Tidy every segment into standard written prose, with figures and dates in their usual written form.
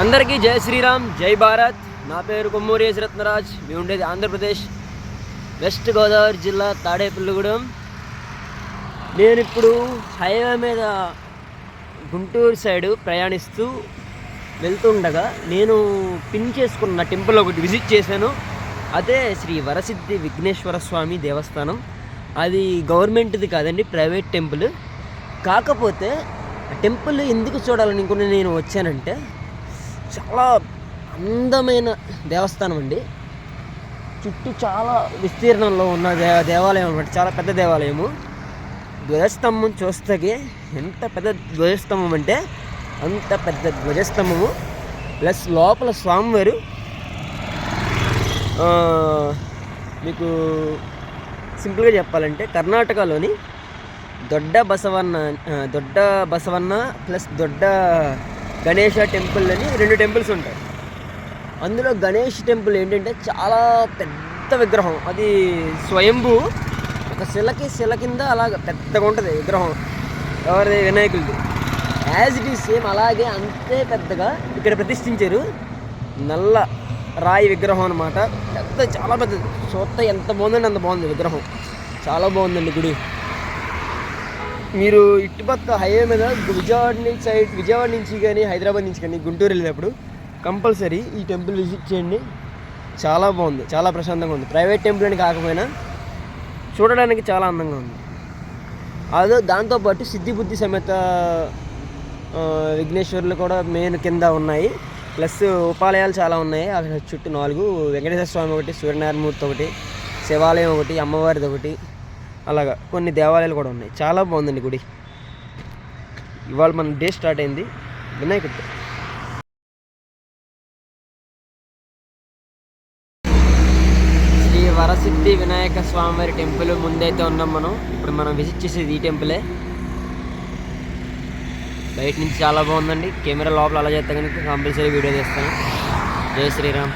అందరికీ జై శ్రీరామ్, జై భారత్. నా పేరు కొమ్మూరి ఎస్ రత్నరాజ్. మేము ఉండేది ఆంధ్రప్రదేశ్ వెస్ట్ గోదావరి జిల్లా తాడేపల్లిగూడెం. నేను ఇప్పుడు హైవే మీద గుంటూరు సైడు ప్రయాణిస్తూ వెళ్తుండగా నేను పిన్ చేసుకున్న టెంపుల్ ఒకటి విజిట్ చేశాను. అదే శ్రీ వరసిద్ధి విఘ్నేశ్వర స్వామి దేవస్థానం. అది గవర్నమెంట్ది కాదండి, ప్రైవేట్ టెంపుల్. కాకపోతే ఆ టెంపుల్ ఎందుకు చూడాలనుకుని నేను వచ్చానంటే, చాలా అందమైన దేవస్థానం అండి. చుట్టూ చాలా విస్తీర్ణంలో ఉన్న దేవాలయం అనమాట. చాలా పెద్ద దేవాలయము. ధ్వజస్తంభం చూస్తే ఎంత పెద్ద ధ్వజస్తంభం అంటే అంత పెద్ద ధ్వజస్తంభము. ప్లస్ లోపల స్వామివారు మీకు సింపుల్గా చెప్పాలంటే కర్ణాటకలోని దొడ్డ బసవన్న ప్లస్ దొడ్డ గణేష టెంపుల్ అని 2 టెంపుల్స్ ఉంటాయి. అందులో గణేష్ టెంపుల్ ఏంటంటే చాలా పెద్ద విగ్రహం. అది స్వయంభూ, ఒక శిల కింద అలాగ పెద్దగా ఉంటుంది విగ్రహం. ఎవరిది? వినాయకుడిది. యాజ్ ఇట్ ఈజ్ సేమ్ అలాగే అంతే పెద్దగా ఇక్కడ ప్రతిష్ఠించారు. నల్ల రాయి విగ్రహం అనమాట. చాలా పెద్దది. చూస్తే ఎంత బాగుందండి అంత బాగుంది విగ్రహం. చాలా బాగుందండి గుడి. మీరు ఇటుపక్క హైవే మీద విజయవాడ నుంచి కానీ హైదరాబాద్ నుంచి కానీ గుంటూరు వెళ్ళేటప్పుడు కంపల్సరీ ఈ టెంపుల్ విజిట్ చేయండి. చాలా బాగుంది, చాలా ప్రశాంతంగా ఉంది. ప్రైవేట్ టెంపుల్ అని కాకపోయినా చూడడానికి చాలా అందంగా ఉంది. అదో దాంతోపాటు సిద్ధిబుద్ధి సమేత విఘ్నేశ్వరులు కూడా మెయిన్ కింద ఉన్నాయి. ప్లస్ ఉపాలయాలు చాలా ఉన్నాయి. అక్కడ చుట్టూ 4 వెంకటేశ్వర స్వామి ఒకటి, సూర్యనారాయణమూర్తి ఒకటి, శివాలయం ఒకటి, అమ్మవారిది ఒకటి, అలాగా కొన్ని దేవాలయాలు కూడా ఉన్నాయి. చాలా బాగుందండి గుడి. ఇవాళ మన డే స్టార్ట్ అయింది వినాయకుడితో. శ్రీ వరసిద్ధి వినాయక స్వామివారి టెంపుల్ ముందైతే ఉన్నాం మనం. ఇప్పుడు మనం విజిట్ చేసేది ఈ టెంపులే. బయట నుంచి చాలా బాగుందండి. కెమెరా లోపల అలా చేస్తే కనుక కంపల్సరీ వీడియో చేస్తాను. జై శ్రీరామ్.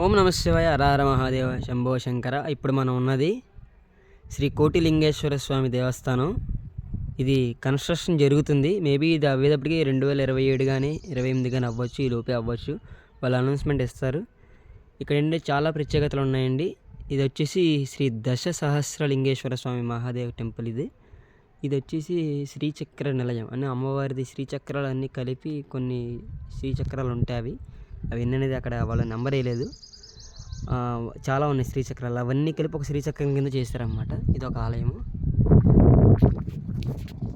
ఓం నమ శివాయ, హర మహాదేవ, శంభో శంకర. ఇప్పుడు మనం ఉన్నది శ్రీ కోటిలింగేశ్వర స్వామి దేవస్థానం. ఇది కన్స్ట్రక్షన్ జరుగుతుంది. మేబీ ఇది అవ్వేటప్పటికి 2027 కానీ 2028 కానీ అవ్వచ్చు, ఈ లోపే అవ్వచ్చు. వాళ్ళు అనౌన్స్మెంట్ ఇస్తారు. ఇక్కడ ఏంటంటే చాలా ప్రత్యేకతలు ఉన్నాయండి. ఇది వచ్చేసి శ్రీ దశ సహస్రలింగేశ్వర స్వామి మహాదేవ టెంపుల్. ఇది వచ్చేసి శ్రీచక్ర నిలయం అని అమ్మవారిది. శ్రీచక్రాలు అన్నీ కలిపి కొన్ని శ్రీచక్రాలు ఉంటాయి. అవి ఎన్ననేది అక్కడ వాళ్ళ నెంబర్ వేయలేదు. చాలా ఉన్నాయి శ్రీచక్రాలు. అవన్నీ కలిపి ఒక శ్రీచక్రం కింద చేశారన్నమాట. ఇది ఒక ఆలయము.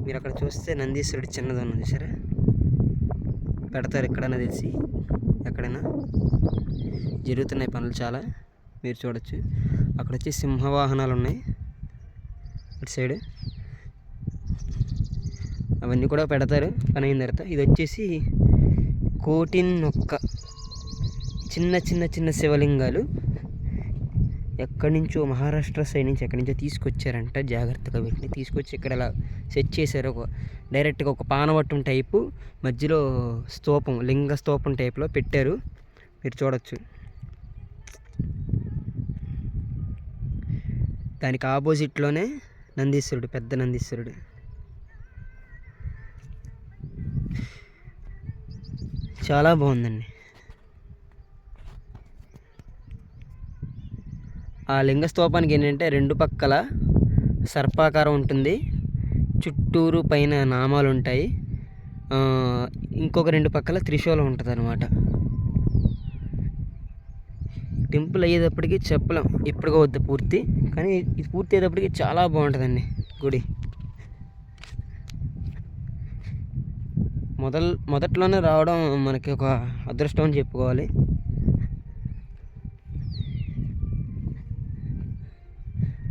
మీరు అక్కడ చూస్తే నందీశ్వరుడు చిన్నది ఉన్నది సరే పెడతారు. ఎక్కడైనా తెలిసి ఎక్కడైనా జరుగుతున్నాయి పనులు చాలా, మీరు చూడొచ్చు. అక్కడ వచ్చి సింహవాహనాలు ఉన్నాయి అటు సైడ్, అవన్నీ కూడా పెడతారు పని అయిన తర్వాత. ఇది వచ్చేసి కోటిన్నొక్క చిన్న చిన్న చిన్న శివలింగాలు ఎక్కడి నుంచో మహారాష్ట్ర సైడ్ నుంచి ఎక్కడి నుంచో తీసుకొచ్చారంట. జాగ్రత్తగా వీటిని తీసుకొచ్చి ఇక్కడ అలా సెట్ చేశారు. డైరెక్ట్గా ఒక పానవట్టం టైపు మధ్యలో స్తూపం, లింగ స్తూపం టైప్లో పెట్టారు. మీరు చూడొచ్చు. దానికి ఆపోజిట్లోనే నందీశ్వరుడు, పెద్ద నందీశ్వరుడు. చాలా బాగుందండి. ఆ లింగ స్తూపానికి ఏంటంటే రెండు పక్కల సర్పాకారం ఉంటుంది, చుట్టూరు పైన నామాలు ఉంటాయి, ఇంకొక రెండు పక్కల త్రిశూలం ఉంటుంది అనమాట. టెంపుల్ అయ్యేటప్పటికి చెప్పలేం ఎప్పుడుగా వద్దు పూర్తి, కానీ ఇది పూర్తి అయ్యేటప్పటికి చాలా బాగుంటుందండి గుడి. మొదట్లోనే రావడం మనకి ఒక అదృష్టం అని చెప్పుకోవాలి.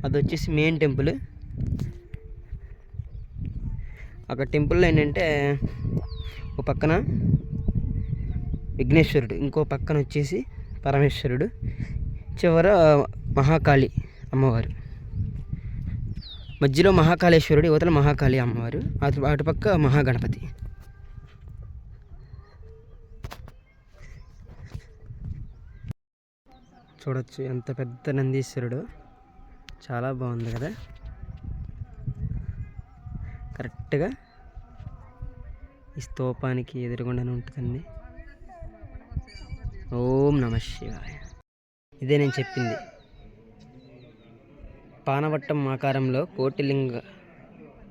అది వచ్చేసి మెయిన్ టెంపుల్. అక్కడ టెంపుల్లో ఏంటంటే ఒక పక్కన విఘ్నేశ్వరుడు, ఇంకో పక్కన వచ్చేసి పరమేశ్వరుడు, చివర మహాకాళి అమ్మవారు, మధ్యలో మహాకాళేశ్వరుడు, యువతల మహాకాళి అమ్మవారు, అటుపక్క మహాగణపతి. చూడొచ్చు ఎంత పెద్ద నందీశ్వరుడు, చాలా బాగుంది కదా. కరెక్ట్గా ఈ స్తూపానికి ఎదురుగుండానే ఉంటుందండి. ఓం నమ శివాయ. ఇదే నేను చెప్పింది, పానవట్టం ఆకారంలో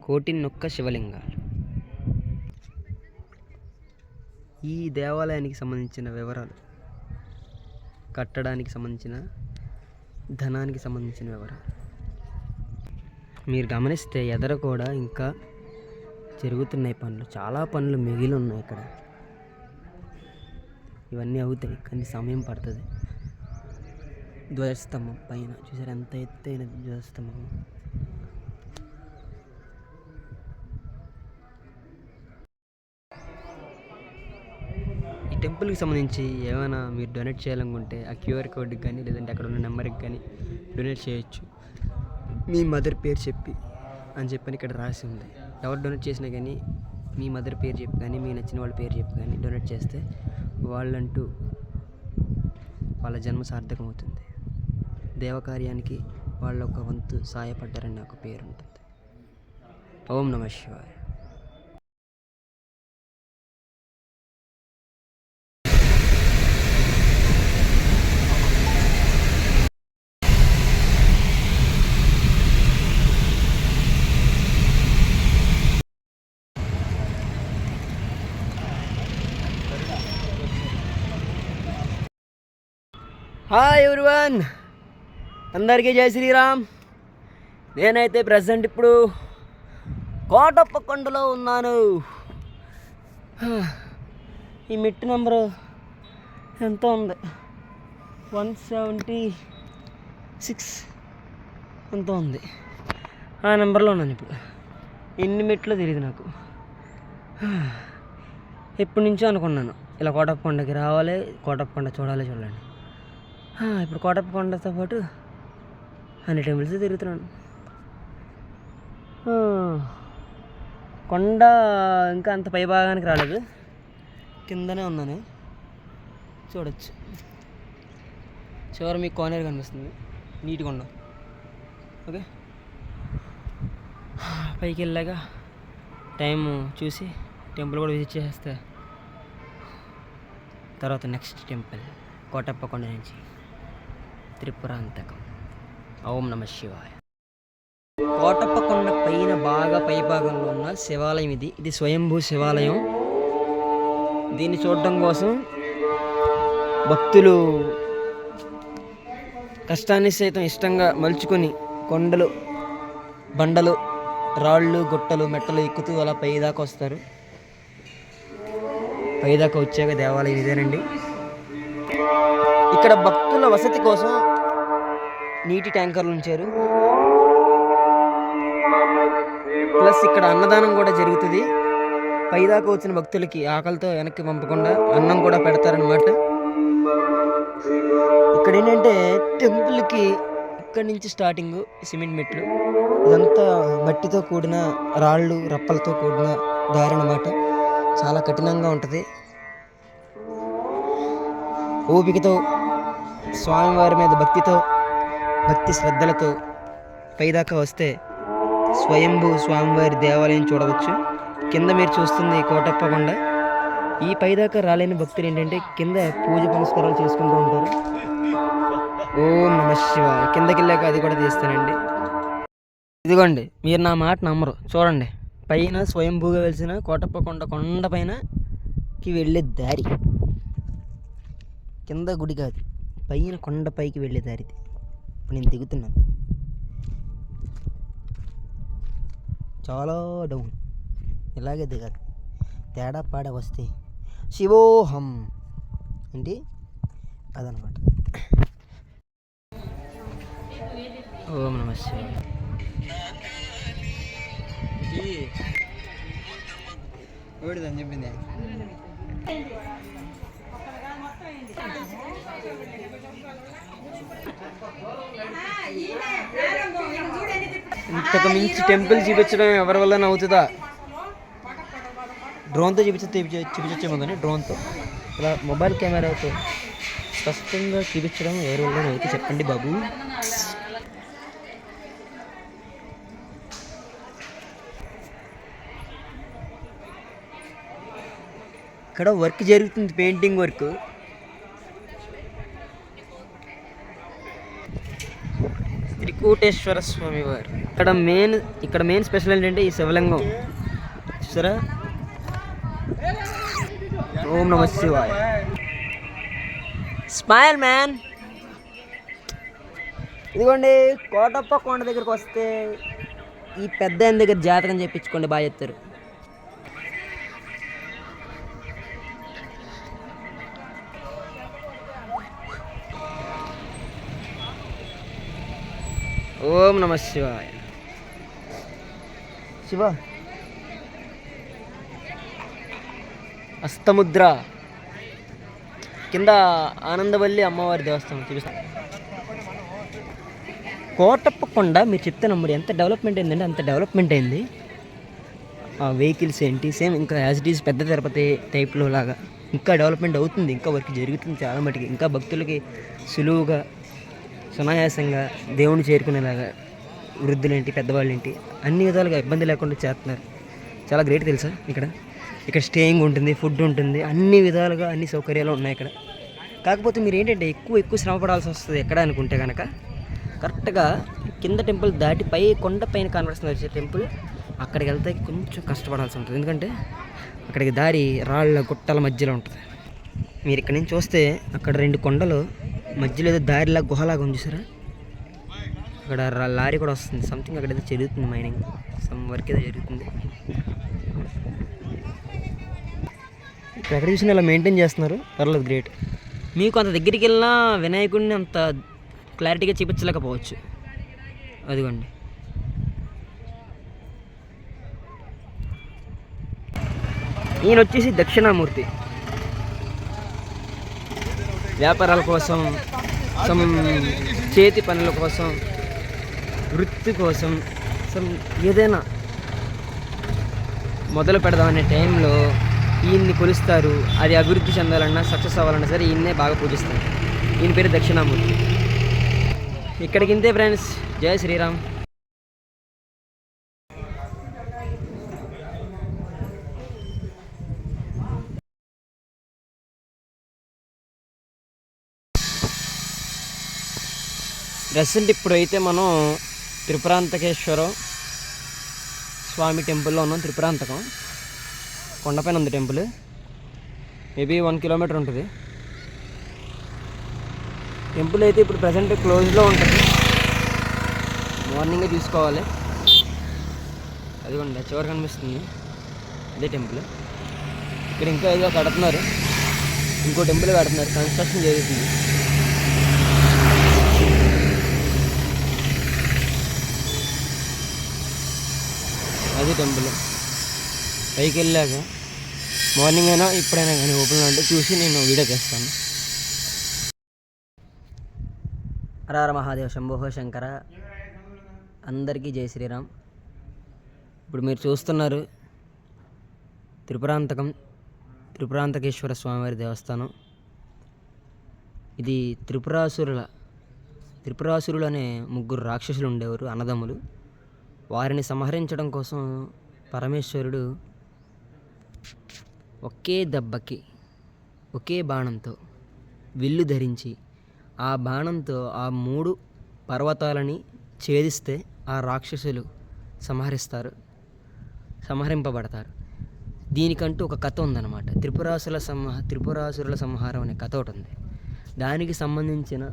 కోటిన్నొక్క శివలింగాలు. ఈ దేవాలయానికి సంబంధించిన వివరాలు, కట్టడానికి సంబంధించిన ధనానికి సంబంధించిన వివరాలు మీరు గమనిస్తే ఎదర కూడా ఇంకా జరుగుతున్నాయి పనులు. చాలా పనులు మిగిలి ఉన్నాయి ఇక్కడ. ఇవన్నీ అవుతాయి కానీ సమయం పడుతుంది. ధ్వజస్తంభం పైన చూసారు ఎంత ఎత్తైన ధ్వజస్తంభం. ఈ టెంపుల్కి సంబంధించి ఏమైనా మీరు డొనేట్ చేయాలనుకుంటే ఆ క్యూఆర్ కోడ్కి కానీ లేదంటే అక్కడ ఉన్న నెంబర్కి కానీ డొనేట్ చేయొచ్చు. మీ మదర్ పేరు చెప్పి అని చెప్పని ఇక్కడ రాసి ఉంది. ఎవరు డొనేట్ చేసినా కానీ మీ మదర్ పేరు చెప్పి కానీ మీ నచ్చిన వాళ్ళ పేరు చెప్పి కానీ డొనేట్ చేస్తే వాళ్ళంటూ వాళ్ళ జన్మ సార్థకం అవుతుంది. దేవకార్యానికి వాళ్ళ ఒక వంతు సాయపడ్డారని నాకు పేరు ఉంటుంది. ఓం నమ శివాయ. హాయ్ ఎవ్రీవన్, అందరికీ జై శ్రీరామ్. నేనైతే ప్రజెంట్ ఇప్పుడు కోటప్ప కొండలో ఉన్నాను. ఈ మెట్టు నెంబరు ఎంత ఉంది, 176 ఎంత ఉంది. ఆ నెంబర్లో ఉన్నాను ఇప్పుడు. ఎన్ని మెట్లు తెలియదు నాకు. ఎప్పటి నుంచో అనుకున్నాను ఇలా కోటప్ప కొండకి రావాలి, కోటప్ప కొండ చూడాలి. ఇప్పుడు కోటప్ప కొండతో పాటు అన్ని టెంపుల్స్ తిరుగుతున్నాను. కొండ ఇంకా అంత పై భాగానికి రాలేదు, కిందనే ఉన్నాను. చూడొచ్చు చివరి మీకు కోనేరు కనిపిస్తుంది, నీట్గా ఉండవు. ఓకే, పైకి వెళ్ళాక టైం చూసి టెంపుల్ కూడా విజిట్ చేస్తే తర్వాత నెక్స్ట్ టెంపుల్ కోటప్ప కొండ నుంచి త్రిపురాంతకం. ఓం నమ శివాయ. కోటప్ప కొండ పైన బాగా పై భాగంలో ఉన్న శివాలయం ఇది. ఇది స్వయంభూ శివాలయం. దీన్ని చూడటం కోసం భక్తులు కష్టాన్ని సైతం ఇష్టంగా మలుచుకొని కొండలు, బండలు, రాళ్ళు, గుట్టలు, మెట్టలు ఎక్కుతూ అలా పైదాకా వస్తారు. పైదాకా వచ్చాక దేవాలయం ఇదేనండి. ఇక్కడ భక్తుల వసతి కోసం నీటి ట్యాంకర్లు ఉంచారు. ప్లస్ ఇక్కడ అన్నదానం కూడా జరుగుతుంది. పైదాకా వచ్చిన భక్తులకి ఆకలితో వెనక్కి పంపకుండా అన్నం కూడా పెడతారనమాట. ఇక్కడ ఏంటంటే టెంపుల్కి ఇక్కడి నుంచి స్టార్టింగ్ సిమెంట్ మెట్లు, ఇదంతా మట్టితో కూడిన రాళ్ళు, రప్పలతో కూడిన దారి అన్నమాట. చాలా కఠినంగా ఉంటుంది. ఓపికతో స్వామివారి మీద భక్తి శ్రద్ధలతో పైదాకా వస్తే స్వయంభూ స్వామివారి దేవాలయం చూడవచ్చు. కింద మీరు చూస్తుంది కోటప్ప కొండ. ఈ పైదాకా రాలేని భక్తులు ఏంటంటే కింద పూజ పునస్కారాలు చేసుకుంటూ ఉంటారు. ఓం నమ శివాయ. కిందకి వెళ్ళాక అది కూడా తీస్తానండి. ఇదిగోండి, మీరు నా మాట నమ్మరు, చూడండి. పైన స్వయంభూగా వెలిసిన కోటప్ప కొండ పైనకి వెళ్ళే దారి. కింద గుడి కాదు, పైన కొండపైకి వెళ్ళే దారి. ఇప్పుడు నేను దిగుతున్నాను. చాలా డౌన్, ఇలాగే దిగాలి. తేడా పాడ వస్తే శివోహం ఏంటి అదనమాట. ఓం నమ శివాయ. ఓడిదని చెప్పింది. ఇంతకు మించి టెంపుల్ చూపించడం ఎవరి వల్ల అవుతుందా? డ్రోన్తో చూపించచ్చేమో, కానీ డ్రోన్తో ఇలా మొబైల్ కెమెరాతో స్పష్టంగా చూపించడం ఎవరి వల్ల అవుతుంది చెప్పండి బాబు. ఇక్కడ వర్క్ జరుగుతుంది, పెయింటింగ్ వర్క్. త్రికూటేశ్వర స్వామి వారు ఇక్కడ మెయిన్ స్పెషల్ ఏంటంటే ఈ శివలింగం చూసారా. ఓం నమ శివాయ. Smile man. ఇదిగోండి, కోటప్ప కొండ దగ్గరికి వస్తే ఈ పెద్ద ఆయన దగ్గర జాతకం చెప్పించుకోండి, బాగా చెప్తారు. ఓం నమ శివాయ. శివ అస్తముద్ర కింద ఆనందవల్లి అమ్మవారి దేవస్థానం చూపిస్తాను. కోటప్ప కొండ మీరు చెప్తే నమ్ముడు ఎంత డెవలప్మెంట్ అయిందంటే అంత డెవలప్మెంట్ అయింది. ఆ వెహికల్స్ ఏంటి సేమ్ ఇంకా యాజ్ ఇట్ ఈజ్ పెద్ద తిరుపతి టైప్లో లాగా ఇంకా డెవలప్మెంట్ అవుతుంది. ఇంకా వర్క్ జరుగుతుంది చాలా మటుకి. ఇంకా భక్తులకి సులువుగా సునాయాసంగా దేవుని చేరుకునేలాగా వృద్ధులేంటి పెద్దవాళ్ళేంటి అన్ని విధాలుగా ఇబ్బంది లేకుండా చేస్తున్నారు. చాలా గ్రేట్ తెలుసా. ఇక్కడ స్టేయింగ్ ఉంటుంది, ఫుడ్ ఉంటుంది, అన్ని విధాలుగా అన్ని సౌకర్యాలు ఉన్నాయి ఇక్కడ. కాకపోతే మీరు ఏంటంటే ఎక్కువ శ్రమ పడాల్సి వస్తుంది ఎక్కడ అనుకుంటే కనుక కరెక్ట్గా కింద టెంపుల్ దాటి కొండ పైన కనబడుతుంది వచ్చే టెంపుల్, అక్కడికి వెళ్తే కొంచెం కష్టపడాల్సి ఉంటుంది. ఎందుకంటే అక్కడికి దారి రాళ్ళ గుట్టల మధ్యలో ఉంటుంది. మీరు ఇక్కడ నుంచి చూస్తే అక్కడ 2 కొండలు మధ్యలో ఏదో దారిలా గుహలాగా ఉంది చూసారా. అక్కడ లారీ కూడా వస్తుంది. సంథింగ్ అక్కడ ఏదో జరుగుతుంది, మైనింగ్ సమ్ వర్క్ ఏదో జరుగుతుంది. ఇక్కడ ఎక్కడ చూసినా ఇలా మెయింటైన్ చేస్తున్నారు, పర్లేదు గ్రేట్. మీకు అంత దగ్గరికి వెళ్ళినా వినాయకుడిని అంత క్లారిటీగా చూపించలేకపోవచ్చు. అదిగోండి, ఈయన వచ్చేసి దక్షిణామూర్తి. వ్యాపారాల కోసం, చేతి పనుల కోసం, వృత్తి కోసం, ఏదైనా మొదలు పెడదామనే టైంలో ఈయన్ని కొలుస్తారు. అది అభివృద్ధి చెందాలన్నా సక్సెస్ అవ్వాలన్నా సరే ఈయన్నే బాగా పూజిస్తారు. ఈయన పేరు దక్షిణామూర్తి. ఇక్కడికి ఇంతే ఫ్రెండ్స్. జై శ్రీరామ్. ప్రెసెంట్ ఇప్పుడైతే మనం త్రిపురాంతకేశ్వర స్వామి టెంపుల్లో ఉన్నాం. త్రిపురాంతకం కొండపైన ఉంది టెంపుల్. మేబీ 1 కిలోమీటర్ ఉంటుంది. టెంపుల్ అయితే ఇప్పుడు ప్రజెంట్ క్లోజ్లో ఉంటుంది. మార్నింగే తీసుకోవాలి. అదిగోండి చివరి కనిపిస్తుంది, అదే టెంపుల్. ఇక్కడ ఇంకా ఏదో కడుతున్నారు, ఇంకో టెంపుల్ కడుతున్నారు, కన్స్ట్రక్షన్ జరుగుతుంది. అది టెంపుల్. పైకి వెళ్ళాక మార్నింగ్ అయినా ఇప్పుడైనా కానీ ఓపెన్ అంటే చూసి నేను వీడియో చేస్తాను. హర మహాదేవ శంభో శంకర. అందరికీ జై శ్రీరామ్. ఇప్పుడు మీరు చూస్తున్నారు త్రిపురాంతకేశ్వర స్వామివారి దేవస్థానం. ఇది త్రిపురాసురులు అనే 3 రాక్షసులు ఉండేవారు, అన్నదమ్ములు. వారిని సంహరించడం కోసం పరమేశ్వరుడు ఒకే దెబ్బకి ఒకే బాణంతో విల్లు ధరించి ఆ బాణంతో ఆ 3 పర్వతాలని ఛేదిస్తే ఆ రాక్షసులు సంహరింపబడతారు. దీనికంటూ ఒక కథ ఉందన్నమాట. త్రిపురాసురుల సంహారం అనే కథ ఒకటి ఉంది. దానికి సంబంధించిన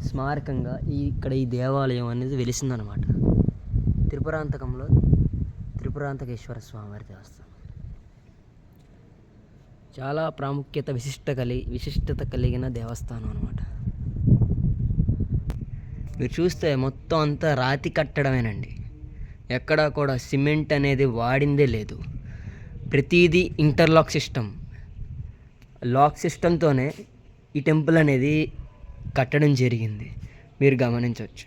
స్మారకంగా ఇక్కడ ఈ దేవాలయం అనేది వెలిసిందనమాట. త్రిపురాంతకంలో త్రిపురాంతకేశ్వర స్వామివారి దేవస్థానం చాలా ప్రాముఖ్యత విశిష్టత కలిగిన దేవస్థానం అనమాట. మీరు చూస్తే మొత్తం అంతా రాతి కట్టడమేనండి. ఎక్కడా కూడా సిమెంట్ అనేది వాడిందే లేదు. ప్రతిదీ ఇంటర్లాక్ సిస్టంతోనే ఈ టెంపుల్ అనేది కట్టడం జరిగింది. మీరు గమనించవచ్చు.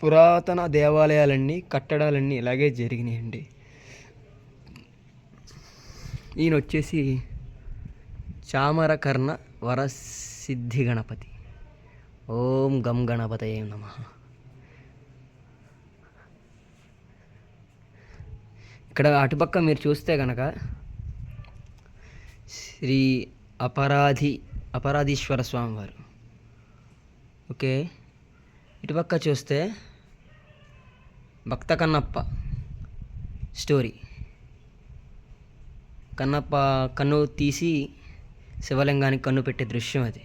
పురాతన దేవాలయాలన్నీ కట్టడాలన్నీ ఇలాగే జరిగినాయండి. ఈయన వచ్చేసి చామరకర్ణ వరసిద్ధి గణపతి. ఓం గం గణపతయే నమః. ఇక్కడ అటుపక్క మీరు చూస్తే కనుక శ్రీ అపరాధీశ్వర స్వామివారు. ఓకే, ఇటుపక్క చూస్తే భక్త కన్నప్ప స్టోరీ. కన్నప్ప కన్ను తీసి శివలింగానికి కన్ను పెట్టే దృశ్యం అది.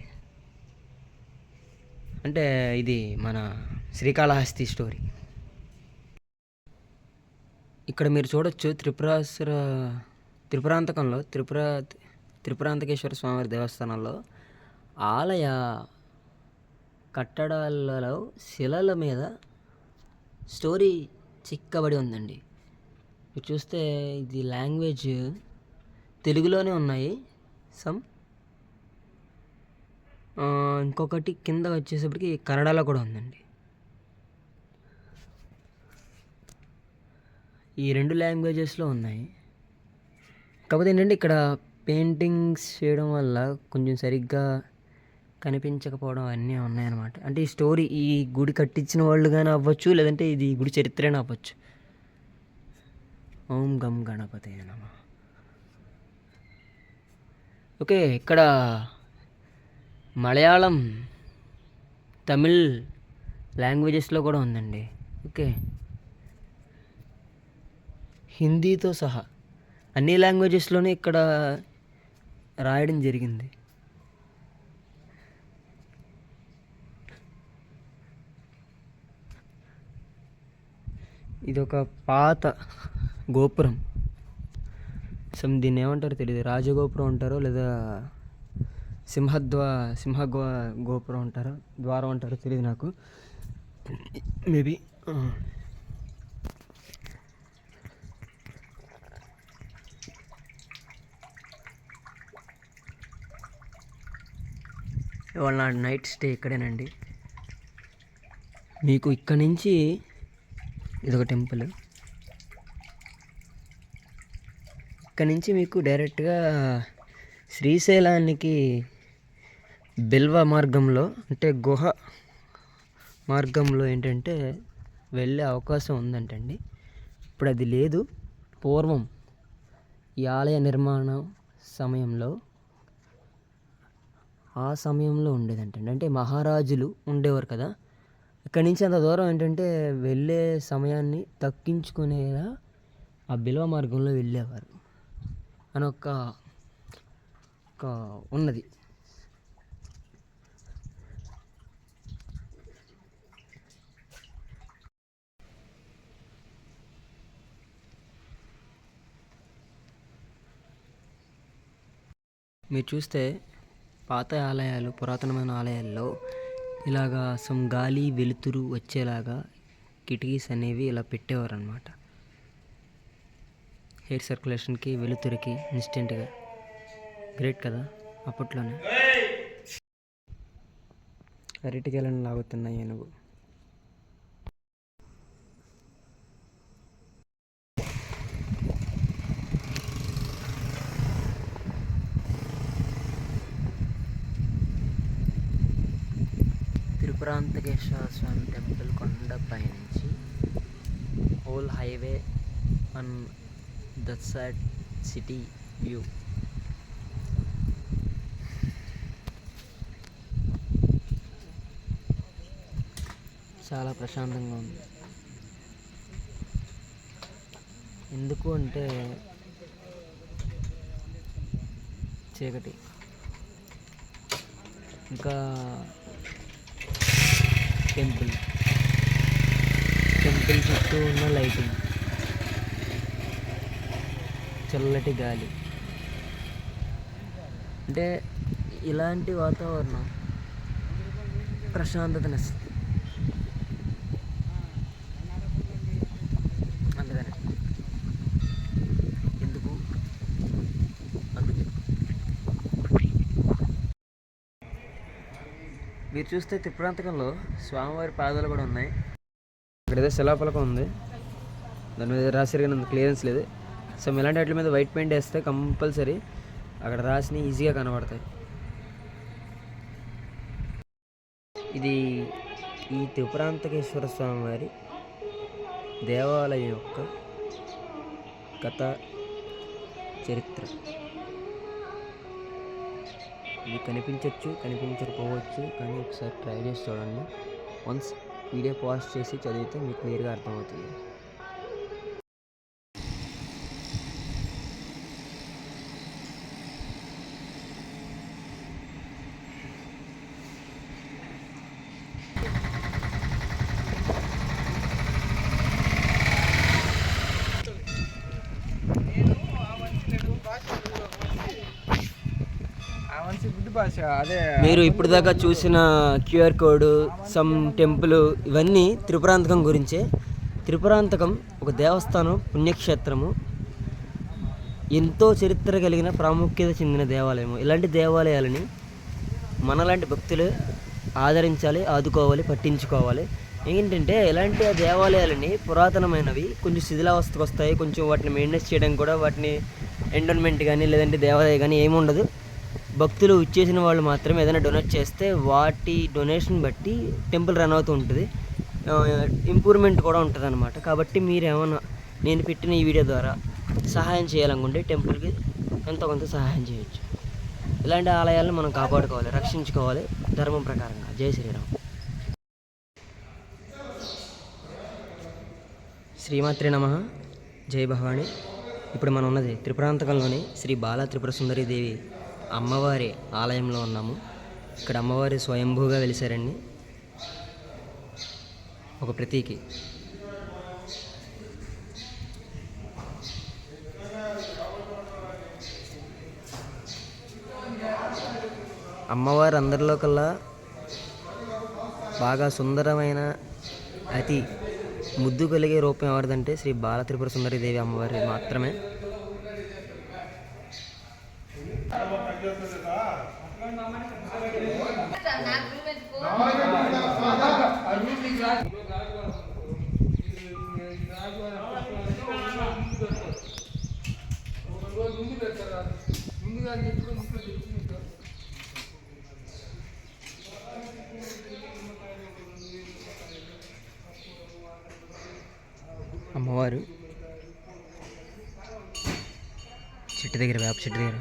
అంటే ఇది మన శ్రీకాళహస్తి స్టోరీ. ఇక్కడ మీరు చూడొచ్చు త్రిపురాంతకంలో త్రిపురాంతకేశ్వర స్వామివారి దేవస్థానంలో ఆలయ కట్టడాలలో శిలల మీద స్టోరీ చిక్కబడి ఉందండి. మీరు చూస్తే ఇది లాంగ్వేజ్ తెలుగులోనే ఉన్నాయి. ఇంకొకటి కింద వచ్చేసప్పటికి కన్నడలో కూడా ఉందండి. ఈ 2 లాంగ్వేజెస్లో ఉన్నాయి. కాకపోతే ఏంటంటే ఇక్కడ పెయింటింగ్స్ చేయడం వల్ల కొంచెం సరిగ్గా కనిపించకపోవడం అన్నీ ఉన్నాయన్నమాట. అంటే ఈ స్టోరీ ఈ గుడి కట్టించిన వాళ్ళు కానీ అవ్వచ్చు, లేదంటే ఇది గుడి చరిత్రనే అవ్వచ్చు. ఓం గం గణపతే నమః. ఓకే, ఇక్కడ మలయాళం, తమిళ్ లాంగ్వేజెస్లో కూడా ఉందండి. ఓకే, హిందీతో సహా అన్ని లాంగ్వేజెస్లోనే ఇక్కడ రాయడం జరిగింది. ఇది ఒక పాత గోపురం. దీన్ని ఏమంటారో తెలియదు. రాజగోపురం అంటారో లేదా సింహ గోపురం అంటారో ద్వారం అంటారో తెలియదు నాకు. మేబీ ఇవాళ నా నైట్ స్టే ఇక్కడేనండి. మీకు ఇక్కడ నుంచి ఇదొక టెంపుల్. ఇక్కడ నుంచి మీకు డైరెక్ట్గా శ్రీశైలానికి బిల్వ మార్గంలో అంటే గుహ మార్గంలో ఏంటంటే వెళ్ళే అవకాశం ఉందంటండి. ఇప్పుడు అది లేదు. పూర్వం ఈ ఆలయ నిర్మాణం సమయంలో ఆ సమయంలో ఉండేదంటండి. అంటే మహారాజులు ఉండేవారు కదా, ఇక్కడి నుంచి అంత దూరం ఏంటంటే వెళ్ళే సమయాన్ని తగ్గించుకునేలా ఆ బిల్వ మార్గంలో వెళ్ళేవారు అని ఒక ఉన్నది. మీరు చూస్తే పాత ఆలయాలు, పురాతనమైన ఆలయాల్లో ఇలాగా గాలి వెలుతురు వచ్చేలాగా కిటికీస్ అనేవి ఇలా పెట్టేవారు అనమాట. ఎయిర్ సర్క్యులేషన్కి, వెలుతురికి ఇన్స్టెంట్గా. గ్రేట్ కదా అప్పట్లోనే. అరటిగెలను లాగుతున్న ఏనుగు. త్రిపురాంతకేశ్వర స్వామి టెంపుల్ కొండపై నుంచి whole highway on that side city view. చాలా ప్రశాంతంగా ఉంది. ఎందుకు అంటే చీకటి, ఇంకా టెంపుల్ చుట్టూ ఉన్న లైటింగ్, చల్లటి గాలి. అంటే ఇలాంటి వాతావరణం ప్రశాంతతనిస్తుంది. అందుకని ఎందుకు అందుకే మీరు చూస్తే త్రిపురాంతకంలో స్వామివారి పాదాలు కూడా ఉన్నాయి. ఇక్కడ ఏదో శిలాఫలకం ఉంది, దాని మీద రాసిరిగినంత క్లియరెన్స్ లేదు. సో ఇలాంటి వాటి మీద వైట్ పెయింట్ వేస్తే కంపల్సరీ అక్కడ రాసిని ఈజీగా కనబడతాయి. ఇది ఈ త్రిపురాంతకేశ్వర స్వామివారి దేవాలయం యొక్క కథ, చరిత్ర. ఇది కనిపించవచ్చు, కనిపించకపోవచ్చు, కానీ ఒకసారి ట్రై చేసి చూడండి. వన్స్ వీడియో పాజ్ చేసి చదివితే మీకు క్లియర్గా అర్థమవుతుంది. మీరు ఇప్పుడు దాకా చూసిన క్యూఆర్ కోడ్, సమ్ టెంపుల్, ఇవన్నీ త్రిపురాంతకం గురించే. త్రిపురాంతకం ఒక దేవస్థానం, పుణ్యక్షేత్రము, ఎంతో చరిత్ర కలిగిన, ప్రాముఖ్యత చెందిన దేవాలయము. ఇలాంటి దేవాలయాలని మనలాంటి భక్తులు ఆదరించాలి, ఆదుకోవాలి, పట్టించుకోవాలి. ఏంటంటే ఇలాంటి దేవాలయాలని పురాతనమైనవి కొంచెం శిథిలావస్థకు వస్తాయి. కొంచెం వాటిని మెయింటెనెన్స్ చేయడానికి కూడా వాటిని ఎండోన్మెంట్ కానీ లేదంటే దేవాలయం కానీ ఏమి ఉండదు. భక్తులు ఇచ్చేసిన వాళ్ళు మాత్రం ఏదైనా డొనేట్ చేస్తే వాటి డొనేషన్ బట్టి టెంపుల్ రన్ అవుతూ ఉంటుంది, ఇంప్రూవ్మెంట్ కూడా ఉంటుంది అనమాట. కాబట్టి మీరు ఏమైనా నేను పెట్టిన ఈ వీడియో ద్వారా సహాయం చేయాలనుకుంటే టెంపుల్కి ఎంతో కొంత సహాయం చేయొచ్చు. ఇలాంటి ఆలయాలను మనం కాపాడుకోవాలి, రక్షించుకోవాలి ధర్మం ప్రకారంగా. జై శ్రీరామ్. శ్రీమాత్రే నమః. జై భవాని. ఇప్పుడు మనం ఉన్నది త్రిపురాంతకంలోని శ్రీ బాల త్రిపుర సుందరీదేవి అమ్మవారి ఆలయంలో ఉన్నాము. ఇక్కడ అమ్మవారి స్వయంభూగా వెలిసారండి, ఒక ప్రతీకి. అమ్మవారు అందరిలో కల్లా బాగా సుందరమైన, అతి ముద్దు కలిగే రూపం ఎవరిదంటే శ్రీ బాల త్రిపుర సుందరీదేవి అమ్మవారి మాత్రమే. అమ్మవారు చెట్టు దగ్గర, వేప చెట్టు దగ్గర.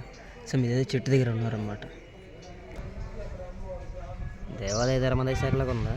సో మీదేదో చెట్టు దగ్గర ఉన్నారన్నమాట. దేవాలయ ధర్మదేశాలలాగా ఉందా?